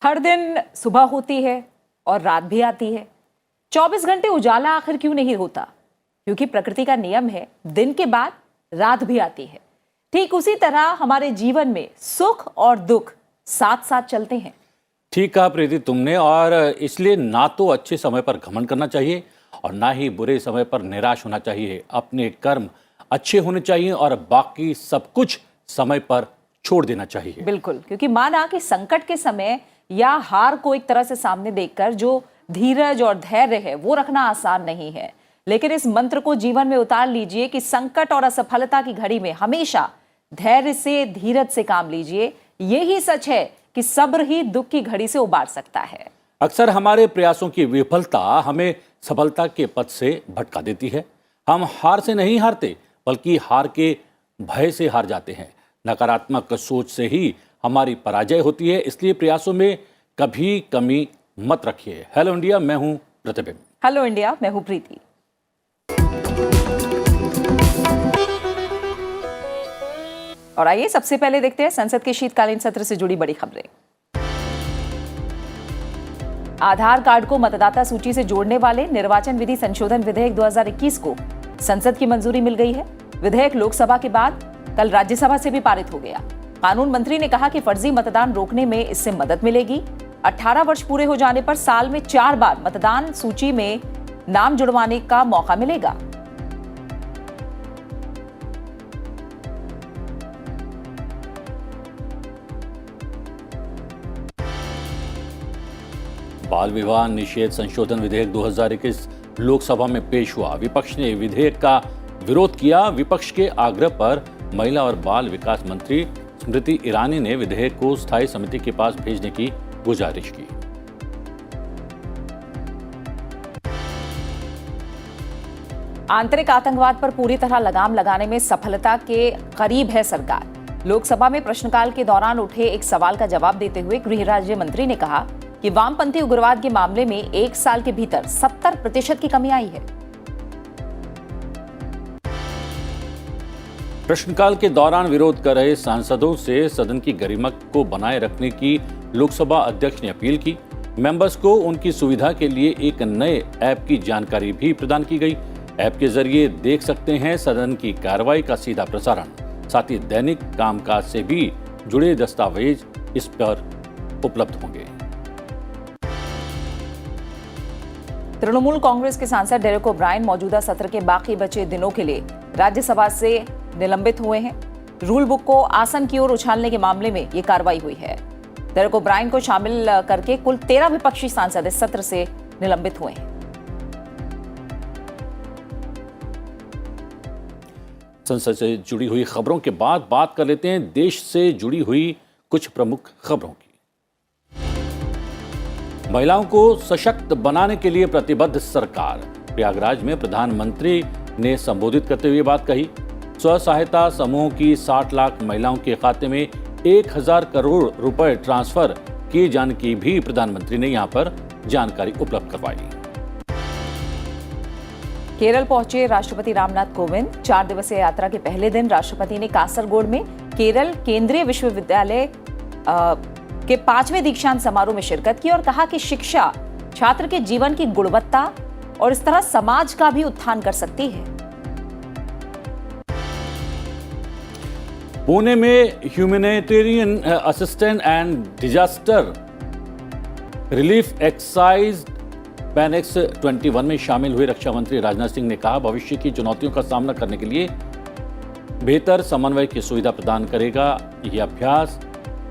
हर दिन सुबह होती है और रात भी आती है। 24 घंटे उजाला आखिर क्यों नहीं होता? क्योंकि प्रकृति का नियम है, दिन के बाद रात भी आती है। ठीक उसी तरह हमारे जीवन में सुख और दुख साथ साथ चलते हैं। ठीक कहा प्रीति तुमने, और इसलिए ना तो अच्छे समय पर घमंड करना चाहिए और ना ही बुरे समय पर निराश होना चाहिए। अपने कर्म अच्छे होने चाहिए और बाकी सब कुछ समय पर छोड़ देना चाहिए। बिल्कुल, क्योंकि माना कि संकट के समय या हार को एक तरह से सामने देखकर जो धीरज और धैर्य है वो रखना आसान नहीं है, लेकिन इस मंत्र को जीवन में उतार लीजिए कि संकट और असफलता की घड़ी में हमेशा धैर्य से, धीरज से काम लीजिए। यही सच है कि सब्र ही दुख की घड़ी से उबार सकता है। अक्सर हमारे प्रयासों की विफलता हमें सफलता के पथ से भटका देती है। हम हार से नहीं हारते, बल्कि हार के भय से हार जाते हैं। नकारात्मक सोच से ही हमारी पराजय होती है, इसलिए प्रयासों में कभी कमी मत रखिए। हेलो इंडिया, मैं हूं प्रतिबिंब। हेलो इंडिया, मैं हूं प्रीति। और आइए सबसे पहले देखते हैं संसद के शीतकालीन सत्र से जुड़ी बड़ी खबरें। आधार कार्ड को मतदाता सूची से जोड़ने वाले निर्वाचन विधि संशोधन विधेयक 2021 को संसद की मंजूरी मिल गई है। विधेयक लोकसभा के बाद कल राज्यसभा से भी पारित हो गया। कानून मंत्री ने कहा कि फर्जी मतदान रोकने में इससे मदद मिलेगी। 18 वर्ष पूरे हो जाने पर साल में 4 बार मतदान सूची में नाम जुड़वाने का मौका मिलेगा। बाल विवाह निषेध संशोधन विधेयक 2021 लोकसभा में पेश हुआ। विपक्ष ने विधेयक का विरोध किया। विपक्ष के आग्रह पर महिला और बाल विकास मंत्री स्मृति ईरानी ने विधेयक को स्थायी समिति के पास भेजने की गुजारिश की। आंतरिक आतंकवाद पर पूरी तरह लगाम लगाने में सफलता के करीब है सरकार। लोकसभा में प्रश्नकाल के दौरान उठे एक सवाल का जवाब देते हुए गृह राज्य मंत्री ने कहा कि वामपंथी उग्रवाद के मामले में 1 साल के भीतर 70% की कमी आई है। प्रश्नकाल के दौरान विरोध कर रहे सांसदों से सदन की गरिमा को बनाए रखने की लोकसभा अध्यक्ष ने अपील की। मेंबर्स को उनकी सुविधा के लिए एक नए ऐप की जानकारी भी प्रदान की गई। ऐप के जरिए देख सकते हैं सदन की कार्रवाई का सीधा प्रसारण। साथ ही दैनिक कामकाज से भी जुड़े दस्तावेज इस पर उपलब्ध होंगे। तृणमूल कांग्रेस के सांसद डेरेक ओब्रायन मौजूदा सत्र के बाकी बचे दिनों के लिए राज्यसभा से निलंबित हुए हैं। रूल बुक को आसन की ओर उछालने के मामले में ये कार्रवाई हुई है। डेरेक ओब्रायन को शामिल करके कुल 13 विपक्षी सांसद इस सत्र से निलंबित हुए हैं। संसद से जुड़ी हुई खबरों के बाद बात कर लेते हैं देश से जुड़ी हुई कुछ प्रमुख खबरों की। महिलाओं को सशक्त बनाने के लिए प्रतिबद्ध सरकार। प्रयागराज में प्रधानमंत्री ने संबोधित करते हुए बात कही। स्व सहायता समूहों की 60 लाख महिलाओं के खाते में 1000 करोड़ रुपए ट्रांसफर किए जाने की भी प्रधानमंत्री ने यहां पर जानकारी उपलब्ध करवाई। केरल पहुंचे राष्ट्रपति रामनाथ कोविंद। 4 दिवसीय यात्रा के पहले दिन राष्ट्रपति ने कासरगोड में केरल केंद्रीय विश्वविद्यालय के 5वें दीक्षांत समारोह में शिरकत की और कहा कि शिक्षा छात्र के जीवन की गुणवत्ता और इस तरह समाज का भी उत्थान कर सकती है। पुणे में humanitarian assistant and disaster relief exercise Panex 21 में शामिल हुए रक्षा मंत्री राजनाथ सिंह ने कहा, भविष्य की चुनौतियों का सामना करने के लिए बेहतर समन्वय की सुविधा प्रदान करेगा। यह अभ्यास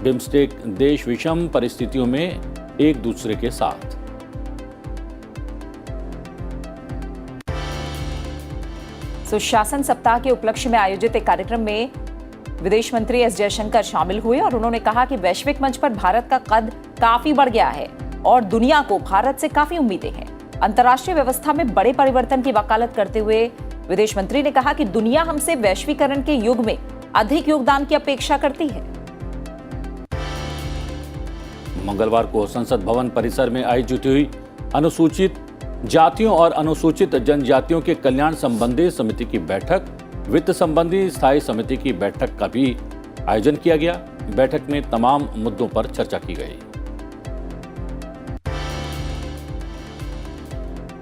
बिम्स्टेक देश विषम परिस्थितियों में एक दूसरे के साथ। सुशासन सप्ताह के उपलक्ष्य में आयोजित एक कार्यक्रम में विदेश मंत्री एस जयशंकर शामिल हुए और उन्होंने कहा कि वैश्विक मंच पर भारत का कद काफी बढ़ गया है और दुनिया को भारत से काफी उम्मीदें हैं। अंतर्राष्ट्रीय व्यवस्था में बड़े परिवर्तन की वकालत करते हुए विदेश मंत्री ने कहा कि दुनिया हमसे वैश्वीकरण के युग में अधिक योगदान की अपेक्षा करती है। मंगलवार को संसद भवन परिसर में आयोजित हुई अनुसूचित जातियों और अनुसूचित जनजातियों के कल्याण संबंधी समिति की बैठक, वित्त संबंधी स्थायी समिति की बैठक का भी आयोजन किया गया। बैठक में तमाम मुद्दों पर चर्चा की गई।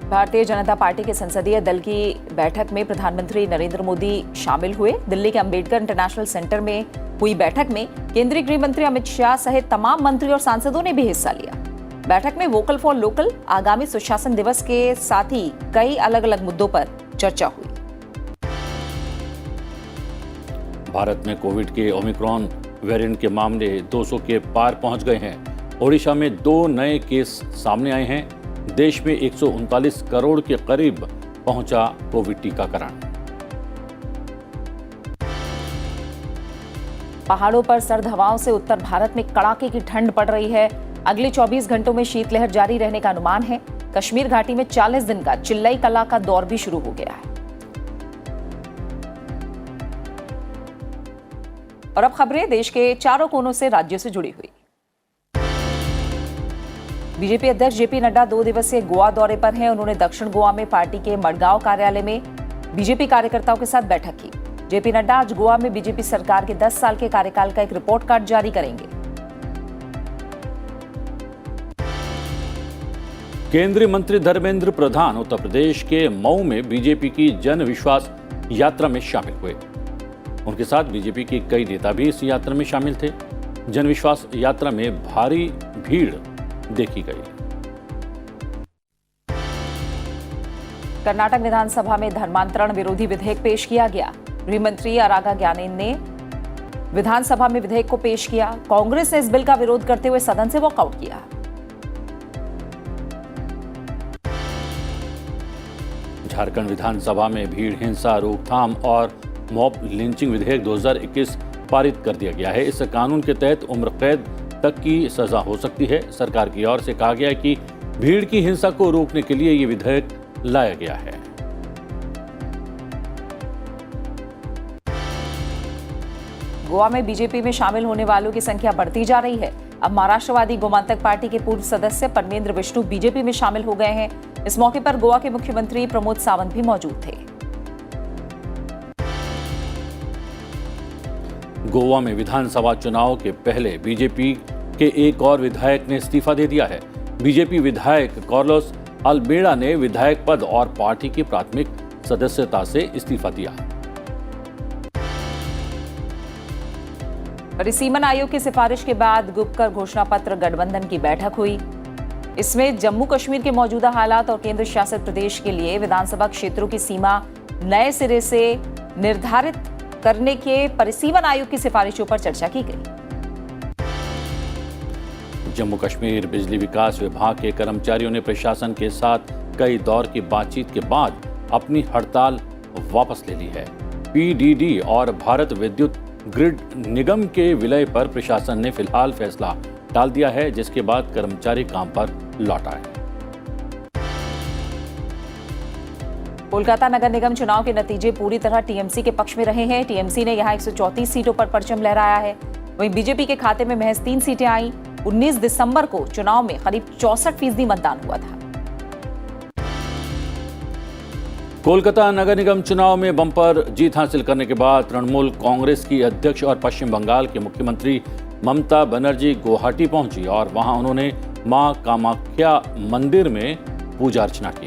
भारतीय जनता पार्टी के संसदीय दल की बैठक में प्रधानमंत्री नरेंद्र मोदी शामिल हुए। दिल्ली के अंबेडकर इंटरनेशनल सेंटर में हुई बैठक में केंद्रीय गृह मंत्री अमित शाह सहित तमाम मंत्री और सांसदों ने भी हिस्सा लिया। बैठक में वोकल फॉर लोकल, आगामी सुशासन दिवस के साथ ही कई अलग अलग मुद्दों पर चर्चा हुई। भारत में कोविड के ओमिक्रॉन वेरिएंट के मामले 200 के पार पहुंच गए हैं। ओडिशा में 2 नए केस सामने आए हैं। देश में 139 करोड़ के करीब पहुंचा कोविड टीकाकरण। पहाड़ों पर सर्द हवाओं से उत्तर भारत में कड़ाके की ठंड पड़ रही है। अगले 24 घंटों में शीतलहर जारी रहने का अनुमान है। कश्मीर घाटी में 40 दिन का चिल्लई कला का दौर भी शुरू हो गया है। और अब खबरें देश के चारों कोनों से राज्यों से जुड़ी हुई। बीजेपी अध्यक्ष जेपी नड्डा 2 दिवसीय गोवा दौरे पर हैं। उन्होंने दक्षिण गोवा में पार्टी के मडगांव कार्यालय में बीजेपी कार्यकर्ताओं के साथ बैठक की। जेपी नड्डा आज गोवा में बीजेपी सरकार के 10 साल के कार्यकाल का एक रिपोर्ट कार्ड जारी करेंगे। केंद्रीय मंत्री धर्मेंद्र प्रधान उत्तर प्रदेश के मऊ में बीजेपी की जन विश्वास यात्रा में शामिल हुए। उनके साथ बीजेपी के कई नेता भी इस यात्रा में शामिल थे। जन विश्वास यात्रा में भारी भीड़ देखी गई। कर्नाटक विधानसभा में धर्मांतरण विरोधी विधेयक पेश किया गया। गृह मंत्री आरागा ज्ञानेन ने विधानसभा में विधेयक को पेश किया। कांग्रेस ने इस बिल का विरोध करते हुए सदन से वॉकआउट किया। झारखंड विधानसभा में भीड़ हिंसा रोकथाम और मॉब लिंचिंग विधेयक 2021 पारित कर दिया गया है। इस कानून के तहत उम्र कैद तक की सजा हो सकती है। सरकार की ओर से कहा गया है कि भीड़ की हिंसा को रोकने के लिए ये विधेयक लाया गया है। गोवा में बीजेपी में शामिल होने वालों की संख्या बढ़ती जा रही है। अब महाराष्ट्रवादी गोमांतक पार्टी के पूर्व सदस्य परमेंद्र विष्णु बीजेपी में शामिल हो गए हैं। इस मौके पर गोवा के मुख्यमंत्री प्रमोद सावंत भी मौजूद थे। गोवा में विधानसभा चुनाव के पहले बीजेपी के एक और विधायक ने इस्तीफा दे दिया है। बीजेपी विधायक कार्लोस अल्मेडा ने विधायक पद और पार्टी की प्राथमिक सदस्यता से इस्तीफा दिया। परिसीमन आयोग की सिफारिश के बाद गुप्त कर घोषणा पत्र गठबंधन की बैठक हुई। इसमें जम्मू कश्मीर के मौजूदा हालात और केंद्र शासित प्रदेश के लिए विधानसभा क्षेत्रों की सीमा नए सिरे से निर्धारित करने के परिसीमन आयोग की सिफारिशों पर चर्चा की गई। जम्मू कश्मीर बिजली विकास विभाग के कर्मचारियों ने प्रशासन के साथ कई दौर की बातचीत के बाद अपनी हड़ताल वापस ले ली है। पीडीडी और भारत विद्युत ग्रिड निगम के विलय पर प्रशासन ने फिलहाल फैसला टाल दिया है, जिसके बाद कर्मचारी काम पर लौट आए। कोलकाता नगर निगम चुनाव के नतीजे पूरी तरह टीएमसी के पक्ष में रहे हैं। टीएमसी ने यहां 134 सीटों पर परचम लहराया है। वहीं बीजेपी के खाते में महज 3 सीटें आईं। 19 दिसंबर को चुनाव में करीब 64% मतदान हुआ था। कोलकाता नगर निगम चुनाव में बम्पर जीत हासिल करने के बाद तृणमूल कांग्रेस की अध्यक्ष और पश्चिम बंगाल के मुख्यमंत्री ममता बनर्जी गुवाहाटी पहुंची और वहां उन्होंने मां कामाख्या मंदिर में पूजा अर्चना की।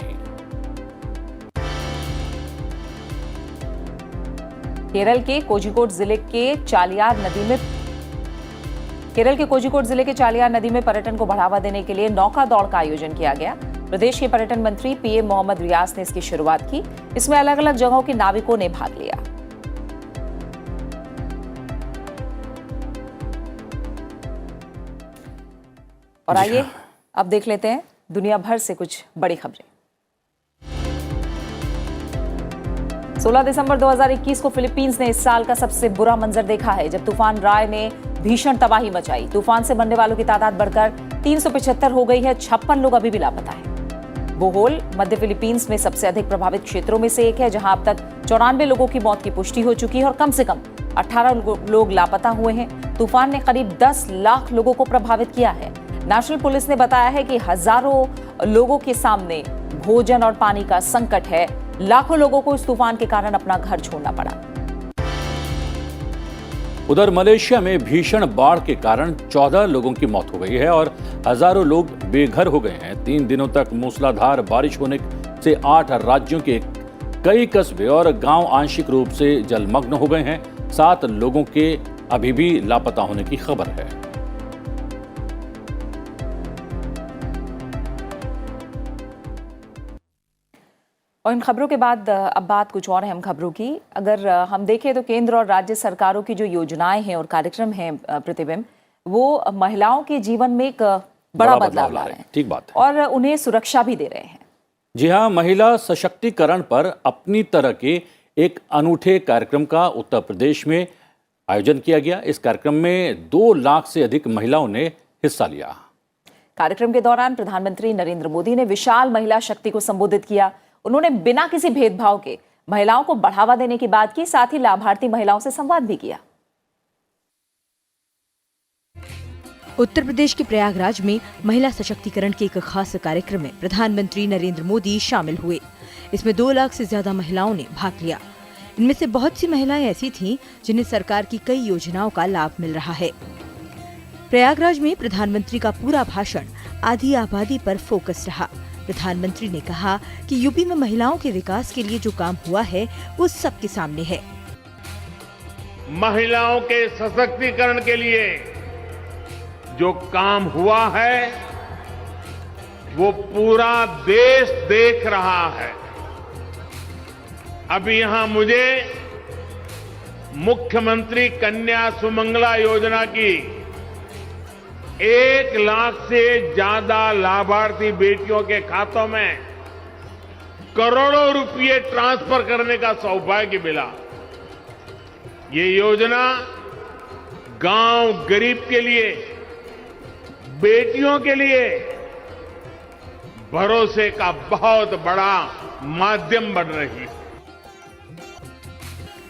केरल के कोझिकोड जिले के चालियार नदी में पर्यटन को बढ़ावा देने के लिए नौका दौड़ का आयोजन किया गया। प्रदेश के पर्यटन मंत्री पीए मोहम्मद रियाज ने इसकी शुरुआत की। इसमें अलग अलग जगहों के नाविकों ने भाग लिया। और आइए अब देख लेते हैं दुनिया भर से कुछ बड़ी खबरें। 16 दिसंबर 2021 को फिलीपींस ने इस साल का सबसे बुरा मंजर देखा है, जब तूफान राय ने भीषण तबाही मचाई। तूफान से मरने वालों की तादाद बढ़कर 375 हो गई है। 56 लोग अभी भी लापता हैं। बोहोल मध्य फिलीपींस में सबसे अधिक प्रभावित क्षेत्रों में से एक है, जहां अब तक 94 लोगों की मौत की पुष्टि हो चुकी है और कम से कम 18 लोग लापता हुए हैं। तूफान ने करीब 10 लाख लोगों को प्रभावित किया है। नेशनल पुलिस ने बताया है कि हजारों लोगों के सामने भोजन और पानी का संकट है। लाखों लोगों को इस तूफान के कारण अपना घर छोड़ना पड़ा। उधर मलेशिया में भीषण बाढ़ के कारण 14 लोगों की मौत हो गई है और हजारों लोग बेघर हो गए हैं। 3 दिनों तक मूसलाधार बारिश होने से 8 राज्यों के कई कस्बे और गांव आंशिक रूप से जलमग्न हो गए हैं। 7 लोगों के अभी भी लापता होने की खबर है। और इन खबरों के बाद अब बात कुछ और अहम खबरों की। अगर हम देखें तो केंद्र और राज्य सरकारों की जो योजनाएं हैं और कार्यक्रम हैं प्रतिबिंब, वो महिलाओं के जीवन में एक बड़ा बदलाव ला रहे हैं। ठीक बात है। और उन्हें सुरक्षा भी दे रहे हैं। जी हाँ, महिला सशक्तिकरण पर अपनी तरह के एक अनूठे कार्यक्रम का उत्तर प्रदेश में आयोजन किया गया। इस कार्यक्रम में 2 लाख से अधिक महिलाओं ने हिस्सा लिया। कार्यक्रम के दौरान प्रधानमंत्री नरेंद्र मोदी ने विशाल महिला शक्ति को संबोधित किया। उन्होंने बिना किसी भेदभाव के महिलाओं को बढ़ावा देने की बात की, साथ ही लाभार्थी महिलाओं से संवाद भी किया। उत्तर प्रदेश के प्रयागराज में महिला सशक्तिकरण के एक खास कार्यक्रम में प्रधानमंत्री नरेंद्र मोदी शामिल हुए। इसमें 2 लाख से ज्यादा महिलाओं ने भाग लिया। इनमें से बहुत सी महिलाएं ऐसी थीं जिन्हें सरकार की कई योजनाओं का लाभ मिल रहा है। प्रयागराज में प्रधानमंत्री का पूरा भाषण आधी आबादी पर फोकस रहा। प्रधानमंत्री ने कहा कि यूपी में महिलाओं के विकास के लिए जो काम हुआ है वो सबके सामने है। महिलाओं के सशक्तिकरण के लिए जो काम हुआ है वो पूरा देश देख रहा है। अभी यहां मुझे मुख्यमंत्री कन्या सुमंगला योजना की 1 लाख से ज्यादा लाभार्थी बेटियों के खातों में करोड़ों रुपए ट्रांसफर करने का सौभाग्य मिला। ये योजना गांव गरीब के लिए, बेटियों के लिए भरोसे का बहुत बड़ा माध्यम बन रही है।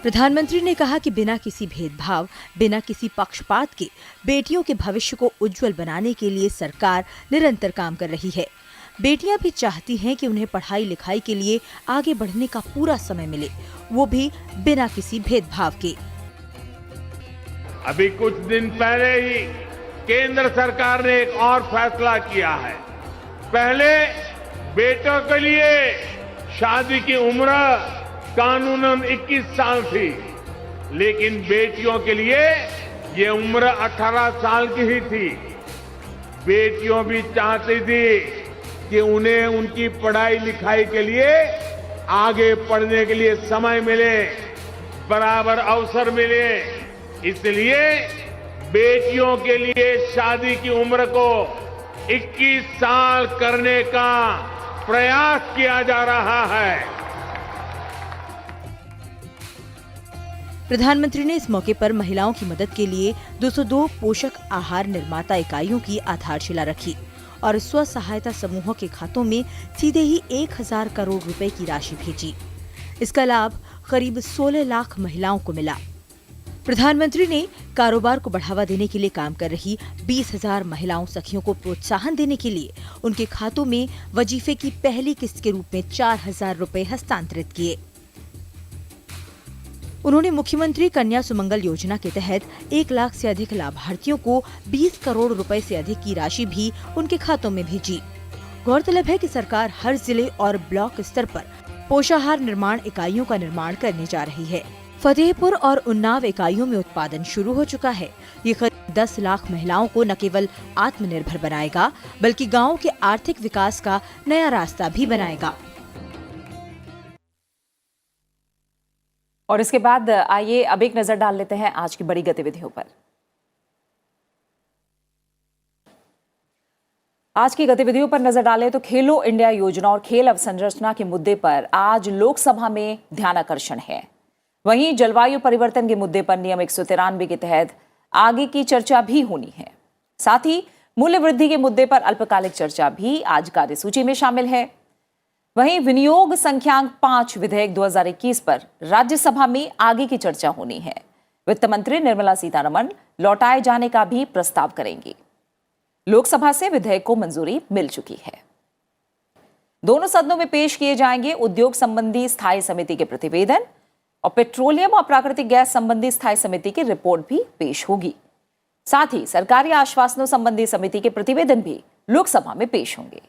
प्रधानमंत्री ने कहा कि बिना किसी भेदभाव, बिना किसी पक्षपात के बेटियों के भविष्य को उज्जवल बनाने के लिए सरकार निरंतर काम कर रही है। बेटियां भी चाहती हैं कि उन्हें पढ़ाई लिखाई के लिए आगे बढ़ने का पूरा समय मिले, वो भी बिना किसी भेदभाव के। अभी कुछ दिन पहले ही केंद्र सरकार ने एक और फैसला किया है। पहले बेटों के लिए शादी की उम्र कानूनन 21 साल थी, लेकिन बेटियों के लिए ये उम्र 18 साल की ही थी। बेटियों भी चाहती थी कि उन्हें उनकी पढ़ाई लिखाई के लिए, आगे पढ़ने के लिए समय मिले, बराबर अवसर मिले। इसलिए बेटियों के लिए शादी की उम्र को 21 साल करने का प्रयास किया जा रहा है। प्रधानमंत्री ने इस मौके पर महिलाओं की मदद के लिए 202 पोषक आहार निर्माता इकाइयों की आधारशिला रखी और स्व सहायता समूहों के खातों में सीधे ही 1000 करोड़ रुपए की राशि भेजी। इसका लाभ करीब 16 लाख महिलाओं को मिला। प्रधानमंत्री ने कारोबार को बढ़ावा देने के लिए काम कर रही 20,000 महिलाओं सखियों को प्रोत्साहन देने के लिए उनके खातों में वजीफे की पहली किस्त के रूप में 4,000 रुपए हस्तांतरित किए। उन्होंने मुख्यमंत्री कन्या सुमंगल योजना के तहत 1 लाख से अधिक लाभार्थियों को 20 करोड़ रुपए से अधिक की राशि भी उनके खातों में भेजी। गौरतलब है कि सरकार हर जिले और ब्लॉक स्तर पर पोषाहार निर्माण इकाइयों का निर्माण करने जा रही है। फतेहपुर और उन्नाव इकाइयों में उत्पादन शुरू हो चुका है। ये करीब 10 लाख महिलाओं को न केवल आत्मनिर्भर बनाएगा, बल्कि गाँव के आर्थिक विकास का नया रास्ता भी बनाएगा। और इसके बाद आइए अब एक नजर डाल लेते हैं आज की बड़ी गतिविधियों पर। आज की गतिविधियों पर नजर डालें तो खेलो इंडिया योजना और खेल अवसंरचना के मुद्दे पर आज लोकसभा में ध्यानाकर्षण है। वहीं जलवायु परिवर्तन के मुद्दे पर नियम 193 के तहत आगे की चर्चा भी होनी है। साथ ही मूल्य वृद्धि के मुद्दे पर अल्पकालिक चर्चा भी आज कार्यसूची में शामिल है। वहीं विनियोग संख्यांक 5 विधेयक 2021 पर राज्यसभा में आगे की चर्चा होनी है। वित्त मंत्री निर्मला सीतारमण लौटाए जाने का भी प्रस्ताव करेंगी। लोकसभा से विधेयक को मंजूरी मिल चुकी है। दोनों सदनों में पेश किए जाएंगे उद्योग संबंधी स्थायी समिति के प्रतिवेदन और पेट्रोलियम और प्राकृतिक गैस संबंधी स्थायी समिति की रिपोर्ट भी पेश होगी। साथ ही सरकारी आश्वासनों संबंधी समिति के प्रतिवेदन भी लोकसभा में पेश होंगे।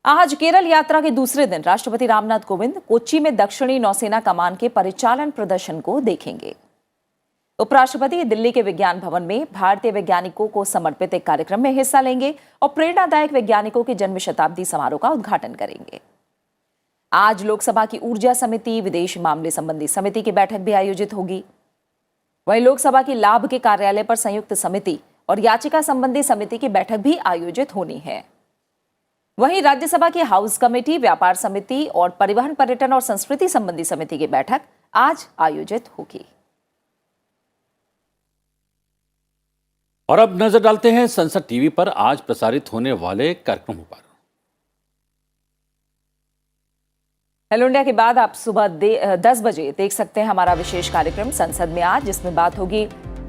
आज केरल यात्रा के दूसरे दिन राष्ट्रपति रामनाथ कोविंद कोच्चि में दक्षिणी नौसेना कमान के परिचालन प्रदर्शन को देखेंगे। उपराष्ट्रपति दिल्ली के विज्ञान भवन में भारतीय वैज्ञानिकों को समर्पित एक कार्यक्रम में हिस्सा लेंगे और प्रेरणादायक वैज्ञानिकों के जन्म शताब्दी समारोह का उद्घाटन करेंगे। आज लोकसभा की ऊर्जा समिति, विदेश मामले संबंधी समिति की बैठक भी आयोजित होगी। वहीं लोकसभा की लाभ के कार्यालय पर संयुक्त समिति और याचिका संबंधी समिति की बैठक भी आयोजित होनी है। वहीं राज्यसभा की हाउस कमेटी, व्यापार समिति और परिवहन, पर्यटन और संस्कृति संबंधी समिति की बैठक आज आयोजित होगी। और अब नजर डालते हैं संसद टीवी पर आज प्रसारित होने वाले कार्यक्रमों पर। हेलो इंडिया के बाद आप सुबह 10 बजे देख सकते हैं हमारा विशेष कार्यक्रम संसद में आज, जिसमें बात होगी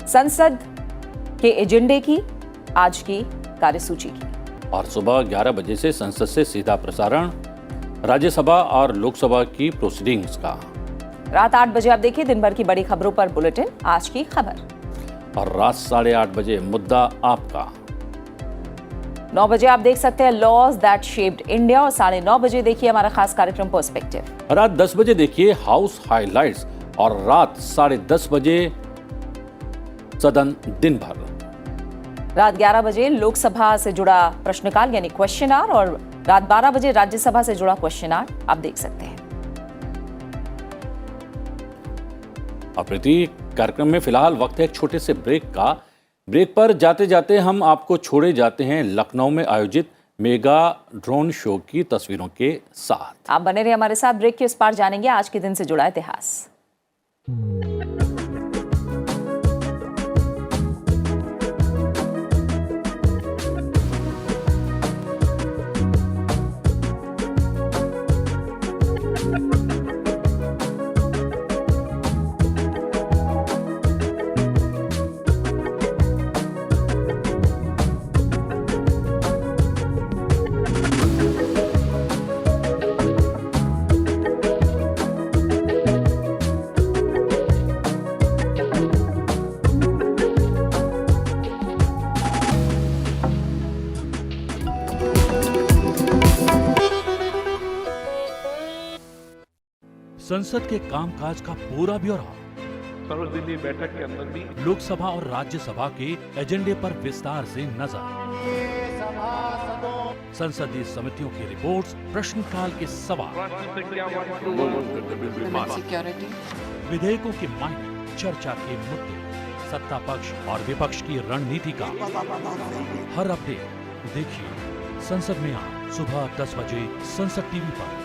संसद के एजेंडे की, आज की कार्यसूची की। और सुबह 11 बजे से संसद से सीधा प्रसारण राज्यसभा और लोकसभा की प्रोसीडिंग्स का। रात 8 बजे आप देखिए दिन भर की बड़ी खबरों पर बुलेटिन, आज की खबर। और रात 8:30 बजे मुद्दा आपका। 9 बजे आप देख सकते हैं लॉज दैट शेप्ड इंडिया और 9:30 बजे देखिए हमारा खास कार्यक्रम पर्सपेक्टिव। रात 10 बजे देखिए हाउस हाइलाइट्स और रात 10:30 बजे सदन दिन भर। रात 11 बजे लोकसभा से जुड़ा प्रश्नकाल यानी क्वेश्चन आवर और रात 12 बजे राज्यसभा से जुड़ा क्वेश्चन आवर आप देख सकते हैं। अप्रति कार्यक्रम में फिलहाल वक्त है एक छोटे से ब्रेक का। ब्रेक पर जाते जाते हम आपको छोड़े जाते हैं लखनऊ में आयोजित मेगा ड्रोन शो की तस्वीरों के साथ। आप बने रहे हमारे साथ। ब्रेक के उस पार जानेंगे आज के दिन से जुड़ा इतिहास। संसद के कामकाज का पूरा ब्यौरा सर्वदलीय बैठक के अंदर भी लोकसभा और राज्यसभा के एजेंडे पर विस्तार से नजर। संसदीय समितियों की रिपोर्ट्स, प्रश्नकाल के सवाल, विधेयकों के मायने, चर्चा के मुद्दे, सत्ता पक्ष और विपक्ष की रणनीति का हर अपडेट देखिए संसद में आज सुबह 10 बजे संसद टीवी पर।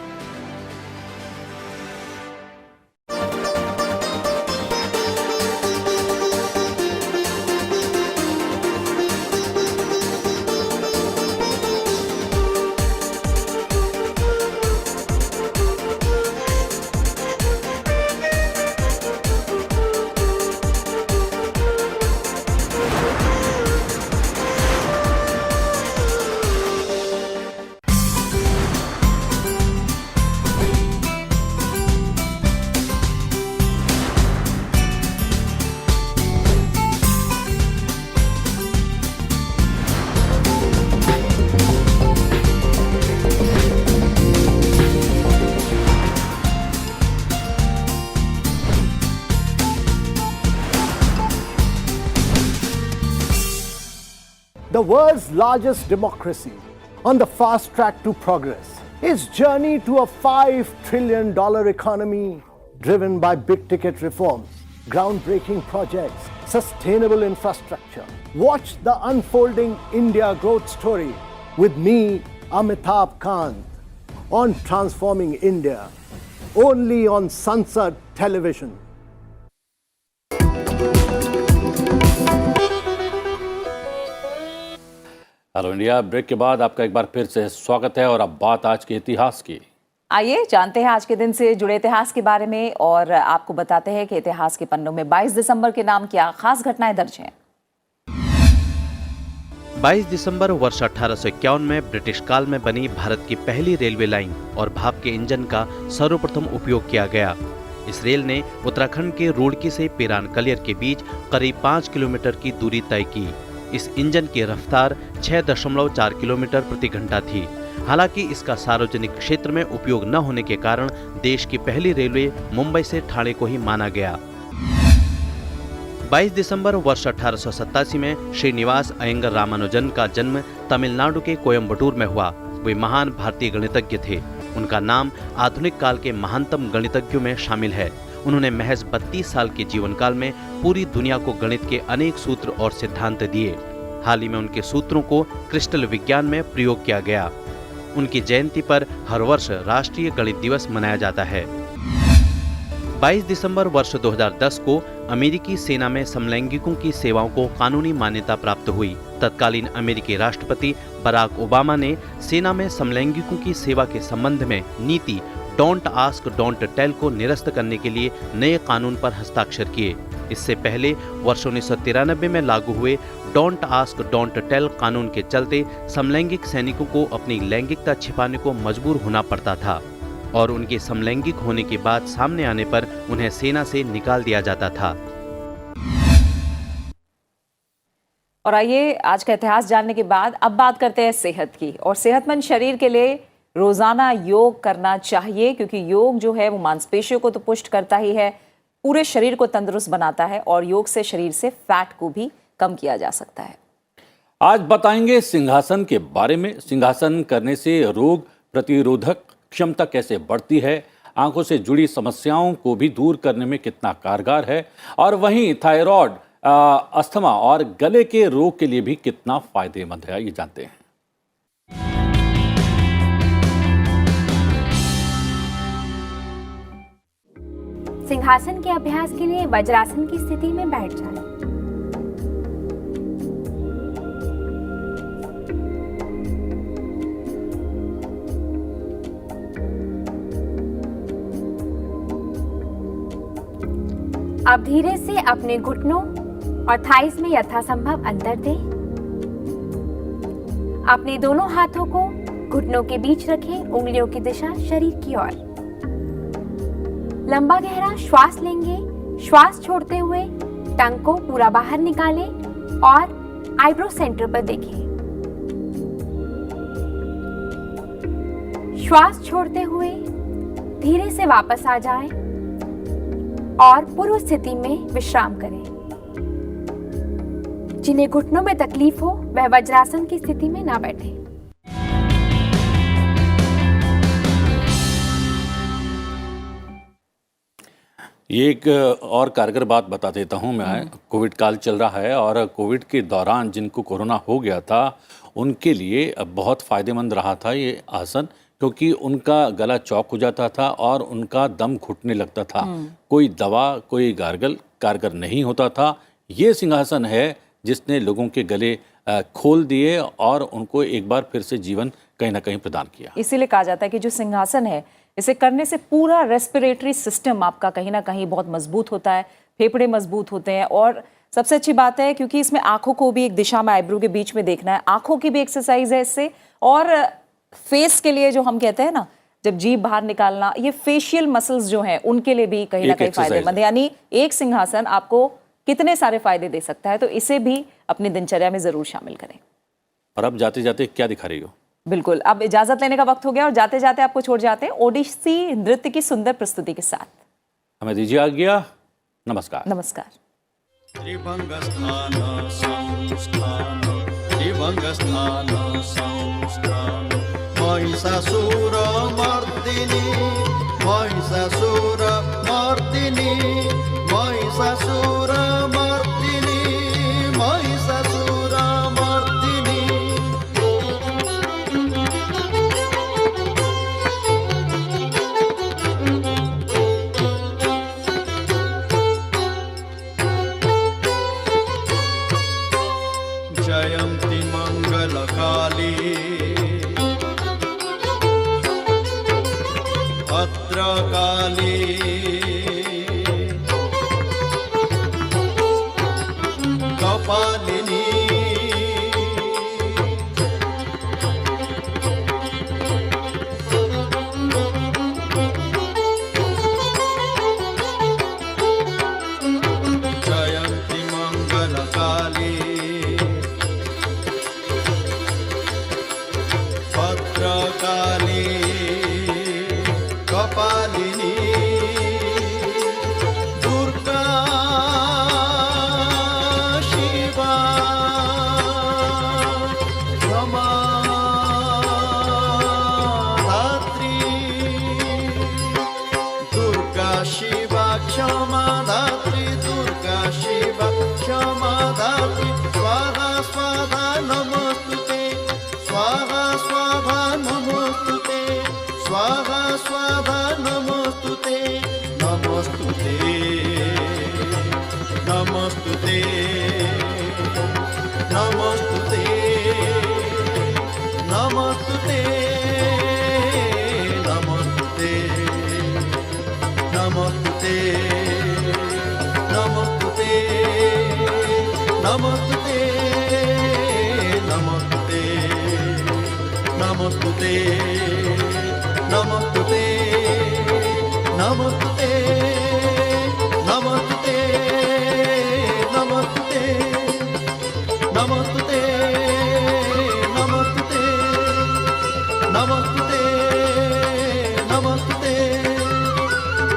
The world's largest democracy on the fast track to progress. Its journey to a $5 trillion economy driven by big ticket reforms, groundbreaking projects, sustainable infrastructure. Watch the unfolding India growth story with me, Amitabh Kant, on Transforming India, only on Sansad Television. Hello India break के बाद आपका एक बार फिर से स्वागत है और अब बात आज के इतिहास की। आइए जानते हैं आज के दिन से जुड़े इतिहास के बारे में और आपको बताते हैं कि इतिहास के पन्नों में 22 दिसंबर के नाम क्या खास घटनाएं दर्ज हैं। 22 दिसंबर वर्ष 1851 में ब्रिटिश काल में बनी भारत की पहली रेलवे लाइन और भाप के इंजन का सर्वप्रथम उपयोग किया गया। इस रेल ने उत्तराखंड के रुड़की से पिरान कलियर के बीच करीब 5 किलोमीटर की दूरी तय की। इस इंजन की रफ्तार 6.4 किलोमीटर प्रति घंटा थी। हालांकि इसका सार्वजनिक क्षेत्र में उपयोग न होने के कारण देश की पहली रेलवे मुंबई से ठाणे को ही माना गया। 22 दिसंबर वर्ष 1887 में श्रीनिवास अयंगर रामानुजन का जन्म तमिलनाडु के कोयम्बटूर में हुआ। वे महान भारतीय गणितज्ञ थे। उनका नाम आधुनिक काल के महानतम गणितज्ञों में शामिल है। उन्होंने महज 32 साल के जीवन काल में पूरी दुनिया को गणित के अनेक सूत्र और सिद्धांत दिए। हाल ही में उनके सूत्रों को क्रिस्टल विज्ञान में प्रयोग किया गया। उनकी जयंती पर हर वर्ष राष्ट्रीय गणित दिवस मनाया जाता है। 22 दिसंबर वर्ष 2010 को अमेरिकी सेना में समलैंगिकों की सेवाओं को कानूनी मान्यता प्राप्त हुई। तत्कालीन अमेरिकी राष्ट्रपति बराक ओबामा ने सेना में समलैंगिकों की सेवा के संबंध में नीति डोंट आस्क डोंट टेल को निरस्त करने के लिए नए कानून पर हस्ताक्षर किए। इससे पहले वर्ष 1993 में लागू हुए डोंट आस्क डोंट टेल कानून के चलते समलैंगिक सैनिकों को अपनी लैंगिकता छिपाने को मजबूर होना पड़ता था और उनके समलैंगिक होने की बात सामने आने पर उन्हें सेना से निकाल दिया जाता था। और आइए आज का इतिहास जानने के बाद अब बात करते हैं सेहत की। और सेहतमंद शरीर के लिए रोजाना योग करना चाहिए, क्योंकि योग जो है वो मांसपेशियों को तो पुष्ट करता ही है, पूरे शरीर को तंदुरुस्त बनाता है और योग से शरीर से फैट को भी कम किया जा सकता है। आज बताएंगे सिंहासन के बारे में। सिंहासन करने से रोग प्रतिरोधक क्षमता कैसे बढ़ती है, आंखों से जुड़ी समस्याओं को भी दूर करने में कितना कारगर है, और वहीं थायराइड, अस्थमा और गले के रोग के लिए भी कितना फायदेमंद है, ये जानते हैं। सिंहासन के अभ्यास के लिए वज्रासन की स्थिति में बैठ जाएं। अब धीरे से अपने घुटनों और थाइस में यथासंभव अंतर दें। अपने दोनों हाथों को घुटनों के बीच रखें, उंगलियों की दिशा शरीर की ओर। लंबा गहरा श्वास लेंगे। श्वास छोड़ते हुए टंग को पूरा बाहर निकालें और आईब्रो सेंटर पर देखें। श्वास छोड़ते हुए धीरे से वापस आ जाएं और पूर्व स्थिति में विश्राम करें। जिन्हें घुटनों में तकलीफ हो वह वज्रासन की स्थिति में ना बैठें। ये एक और कारगर बात बता देता हूँ मैं। कोविड काल चल रहा है और कोविड के दौरान जिनको कोरोना हो गया था उनके लिए बहुत फ़ायदेमंद रहा था ये आसन, क्योंकि उनका गला चौक हो जाता था और उनका दम घुटने लगता था। कोई दवा, कोई गार्गल कारगर नहीं होता था। ये सिंहासन है जिसने लोगों के गले खोल दिए और उनको एक बार फिर से जीवन कहीं ना कहीं प्रदान किया। इसीलिए कहा जाता है कि जो सिंहासन है, इसे करने से पूरा रेस्पिरेटरी सिस्टम आपका कहीं ना कहीं बहुत मजबूत होता है, फेफड़े मजबूत होते हैं। और सबसे अच्छी बात है क्योंकि इसमें आंखों को भी एक दिशा में आईब्रो के बीच में देखना है, आंखों की भी एक्सरसाइज है इससे। और फेस के लिए जो हम कहते हैं ना, जब जीभ बाहर निकालना, ये फेशियल मसल्स जो हैं उनके लिए भी कहीं ना कहीं फायदेमंद है। यानी एक सिंहासन आपको कितने सारे फायदे दे सकता है, तो इसे भी अपनी दिनचर्या में जरूर शामिल करें। और अब जाते जाते क्या दिखा रही हो? बिल्कुल, अब इजाजत लेने का वक्त हो गया और जाते जाते आपको छोड़ जाते हैं ओडिसी नृत्य की सुंदर प्रस्तुति के साथ। हमें दीजिए आज्ञा। नमस्कार। नमस्कार। त्रिभंगस्थान संस्थान, त्रिभंगस्थान संस्थान, महिषासुर मर्दिनी, महिषासुर मर्दिनी, महिषासुर मर्दिनी, महिषासुर मर्दिनी। जयंती मंगलकाली, भद्रकाली, कपालिनी, जयंती मंगलकाली, भद्रकाली। नमस्ते नमस्ते नमस्ते नमस्ते नमस्ते नमस्ते नमस्ते नमस्ते नमस्ते नमस्ते नमस्ते नमस्ते नमस्ते नमस्ते नमस्ते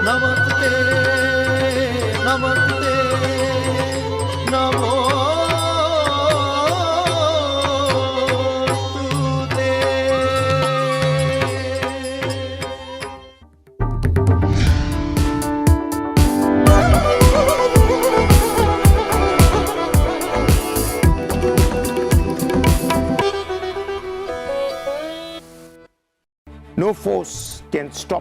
नमस्ते नमस्ते नमो No force can stop